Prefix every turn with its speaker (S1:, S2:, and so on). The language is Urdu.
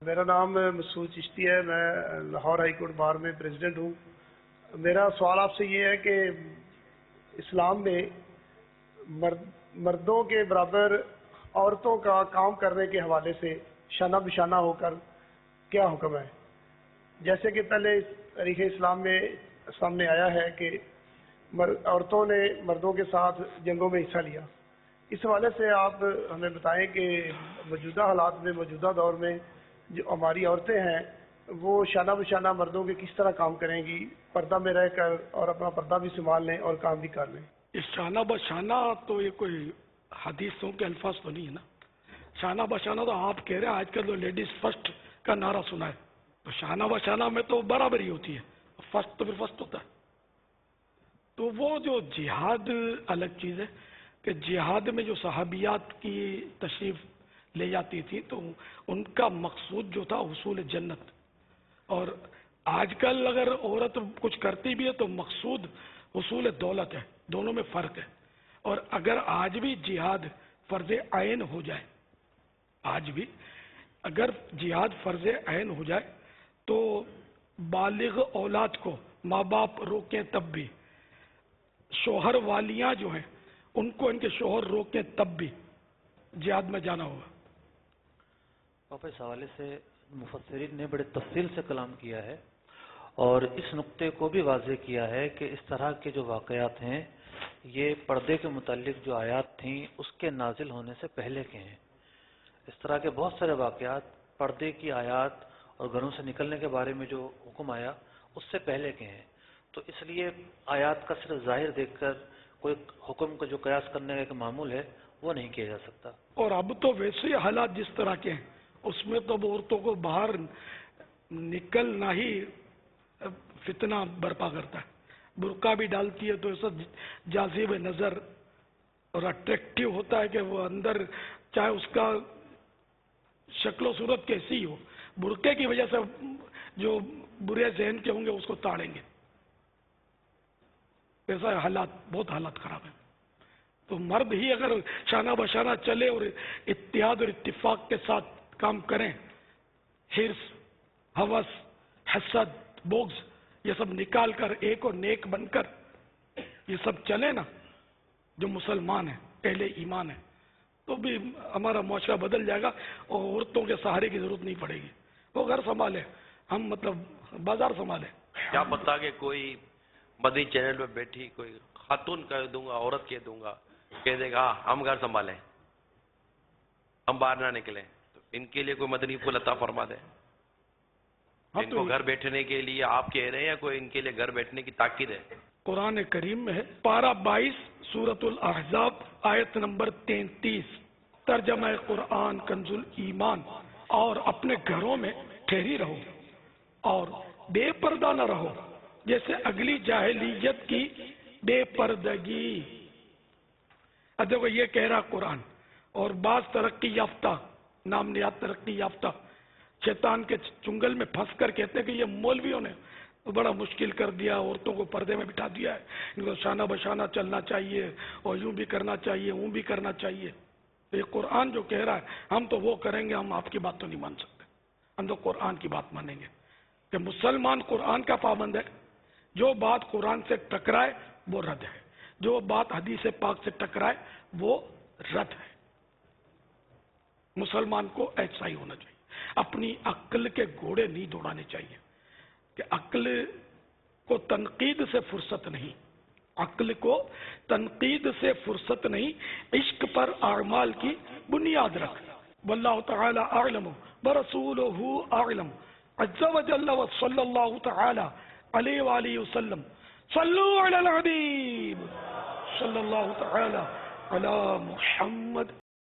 S1: میرا نام مسعود چشتی ہے، میں لاہور ہائی کورٹ بار میں پریزیڈنٹ ہوں۔ میرا سوال آپ سے یہ ہے کہ اسلام میں مردوں کے برابر عورتوں کا کام کرنے کے حوالے سے شانہ بشانہ ہو کر کیا حکم ہے؟ جیسے کہ پہلے تاریخ اسلام میں سامنے آیا ہے کہ عورتوں نے مردوں کے ساتھ جنگوں میں حصہ لیا۔ اس حوالے سے آپ ہمیں بتائیں کہ موجودہ حالات میں، موجودہ دور میں جو ہماری عورتیں ہیں وہ شانہ بشانہ مردوں کے کس طرح کام کریں گی، پردہ میں رہ کر، اور اپنا پردہ بھی سنبھال لیں اور کام بھی کر لیں۔
S2: یہ شانہ بشانہ تو یہ کوئی حدیثوں کے الفاظ تو نہیں ہے نا۔ شانہ بشانہ تو آپ کہہ رہے ہیں، آج کل تو لیڈیز فرسٹ کا نعرہ سنا ہے، تو شانہ بشانہ میں تو برابری ہوتی ہے، فرسٹ تو پھر فرسٹ ہوتا ہے۔ تو وہ جو جہاد الگ چیز ہے کہ جہاد میں جو صحابیات کی تشریف لے جاتی تھی تو ان کا مقصود جو تھا حصول جنت، اور آج کل اگر عورت کچھ کرتی بھی ہے تو مقصود حصول دولت ہے، دونوں میں فرق ہے۔ اور اگر آج بھی جہاد فرض عین ہو جائے، آج بھی اگر جہاد فرض عین ہو جائے تو بالغ اولاد کو ماں باپ روکیں تب بھی، شوہر والیاں جو ہیں ان کو ان کے شوہر روکیں تب بھی جہاد میں جانا ہوگا۔
S3: پاپا، اس حوالے سے مفسرین نے بڑے تفصیل سے کلام کیا ہے اور اس نقطے کو بھی واضح کیا ہے کہ اس طرح کے جو واقعات ہیں یہ پردے کے متعلق جو آیات تھیں اس کے نازل ہونے سے پہلے کے ہیں۔ اس طرح کے بہت سارے واقعات پردے کی آیات اور گھروں سے نکلنے کے بارے میں جو حکم آیا اس سے پہلے کے ہیں، تو اس لیے آیات کا صرف ظاہر دیکھ کر کوئی حکم کو جو قیاس کرنے کا ایک معمول ہے وہ نہیں کیا جا سکتا۔
S2: اور اب تو ویسے حالات جس طرح کے ہیں اس میں تو عورتوں کو باہر نکلنا ہی فتنہ برپا کرتا ہے۔ برقع بھی ڈالتی ہے تو ایسا جاذب نظر اور اٹریکٹیو ہوتا ہے کہ وہ اندر چاہے اس کا شکل و صورت کیسی ہی ہو، برقعے کی وجہ سے جو برے ذہن کے ہوں گے اس کو تاڑیں گے۔ ایسا حالات، بہت حالات خراب ہیں۔ تو مرد ہی اگر شانہ بشانہ چلے اور اتحاد اور اتفاق کے ساتھ کام کریں، حرص، ہوس، حسد، بغض یہ سب نکال کر ایک اور نیک بن کر یہ سب چلے نا، جو مسلمان ہیں، اہل ایمان ہیں، تو بھی ہمارا معاشرہ بدل جائے گا اور عورتوں کے سہارے کی ضرورت نہیں پڑے گی۔ وہ گھر سنبھالے، ہم مطلب بازار سنبھالے۔
S4: کیا پتا کہ کوئی مدنی چینل پہ بیٹھی کوئی خاتون کہہ دوں گا، عورت کہہ دوں گا، کہہ دے گا ہم گھر سنبھالیں، ہم باہر نہ نکلیں، تو ان کے لیے کوئی مدنی پھول عطا فرما دے۔ ان کو گھر بیٹھنے کے لیے آپ کہہ رہے ہیں یا کوئی ان کے لیے گھر بیٹھنے کی تاکید ہے؟
S2: قرآن کریم میں ہے، پارہ 22 سورۃ الاحزاب آیت نمبر 33، ترجمہ قرآن کنز الایمان، اور اپنے گھروں میں ٹھہری رہو اور بے پردہ نہ رہو جیسے اگلی جاہلیت کی بے پردگی۔ اب دیکھو یہ کہہ رہا قرآن، اور بعض ترقی یافتہ، نام نہاد ترقی یافتہ شیطان کے چنگل میں پھنس کر کہتے ہیں کہ یہ مولویوں نے بڑا مشکل کر دیا، عورتوں کو پردے میں بٹھا دیا ہے، ان کو شانہ بشانہ چلنا چاہیے اور یوں بھی کرنا چاہیے، اوں بھی کرنا چاہیے۔ تو یہ قرآن جو کہہ رہا ہے ہم تو وہ کریں گے، ہم آپ کی بات تو نہیں مان سکتے، ہم تو قرآن کی بات مانیں گے کہ مسلمان قرآن کا پابند ہے، جو بات قرآن سے ٹکرائے وہ رد ہے، جو بات حدیث پاک سے ٹکرائے وہ رد ہے۔ مسلمان کو ایسا ہی ہونا چاہیے، اپنی عقل کے گھوڑے نہیں دوڑانے چاہیے کہ عقل کو تنقید سے فرصت نہیں، عقل کو تنقید سے فرصت نہیں، عشق پر اعمال کی بنیاد رکھ۔ واللہ تعالی اعلم ورسولہ اعلم عز وجل وصلی اللہ تعالی علیہ وآلہ وسلم۔ صلو علی الحبیب صلی اللہ تعالی علی محمد۔